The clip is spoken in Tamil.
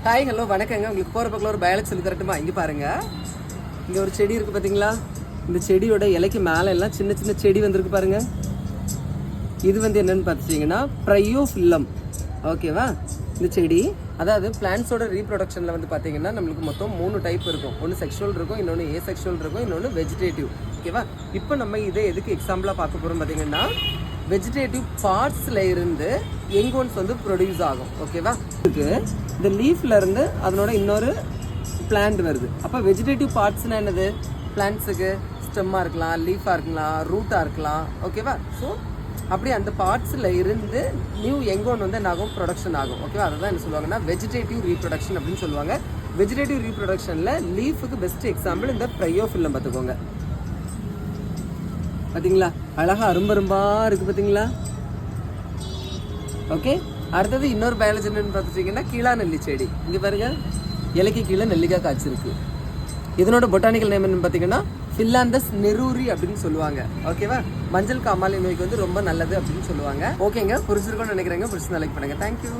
ஹாய் ஹலோ வணக்கங்க. உங்களுக்கு போகிற பக்கம் ஒரு பயாலஜி சொல்லி தரட்டுமா? இங்கே பாருங்கள், இங்கே ஒரு செடி இருக்குது பார்த்தீங்களா? இந்த செடியோட இலைக்கு மேலே எல்லாம் சின்ன சின்ன செடி வந்திருக்கு பாருங்கள். இது என்னென்னு பார்த்துட்டிங்கன்னா ப்ரையோஃபில்லம். ஓகேவா? இந்த செடி அதாவது பிளான்ஸோட ரீப்ரொடக்ஷனில் பார்த்தீங்கன்னா நம்மளுக்கு மொத்தம் 3 டைப் இருக்கும். ஒன்று செக்ஷுவல் இருக்கும், இன்னொன்று ஏசெக்ஷுவல் இருக்கும், இன்னொன்று வெஜிடேட்டிவ். ஓகேவா? இப்போ நம்ம இதை எதுக்கு எக்ஸாம்பிளாக பார்க்க போகிறோம் பார்த்தீங்கன்னா, வெஜிடேட்டிவ் பார்ட்ஸில் இருந்து எங்கோன்ஸ் ப்ரொடியூஸ் ஆகும். ஓகேவா? இதுக்கு இந்த லீஃப்ல இருந்து அதனோட இன்னொரு பிளான்ட் வருது. அப்போ வெஜிடேட்டிவ் பார்ட்ஸ்னால் என்னது? பிளான்ட்ஸுக்கு ஸ்டெம்மாக இருக்கலாம், லீஃபாக இருக்கலாம், ரூட்டாக இருக்கலாம். ஓகேவா? ஸோ அப்படி அந்த பார்ட்ஸில் இருந்து நியூ எங்கோன் என்ன ஆகும்? ப்ரொடக்ஷன் ஆகும். ஓகேவா? அதை தான் என்ன சொல்லுவாங்கன்னா வெஜிடேட்டிவ் ரீப்ரொடக்ஷன் அப்படின்னு சொல்லுவாங்க. வெஜிடேட்டிவ் ரீப்ரொடக்ஷனில் லீஃபுக்கு பெஸ்ட் எக்ஸாம்பிள் இந்த ப்ரையோஃபில்லம் பார்த்துக்கோங்க. பார்த்தீங்களா? அழகாக அரும்பரும்பாக இருக்குது பார்த்தீங்களா? ஓகே, அடுத்தது இன்னொரு பயாலஜி என்னன்னு பார்த்துட்டிங்கன்னா கீழா நெல்லி செடி. இங்கே பாருங்க, இலைக்கு கீழே நெல்லிக்காய் காய்ச்சிருக்கு. இதனோட பொட்டானிக்கல் நேம் என்னன்னு பார்த்தீங்கன்னா ஃபில்லாந்தஸ் நெரூரி அப்படின்னு சொல்லுவாங்க. ஓகேவா? மஞ்சள் காமாலை நோய்க்கு ரொம்ப நல்லது அப்படின்னு சொல்லுவாங்க. ஓகேங்க, புரிஞ்சிருக்கோன்னு நினைக்கிறேங்க. புரிச்சு லைக் பண்ணுங்க. தேங்க்யூ.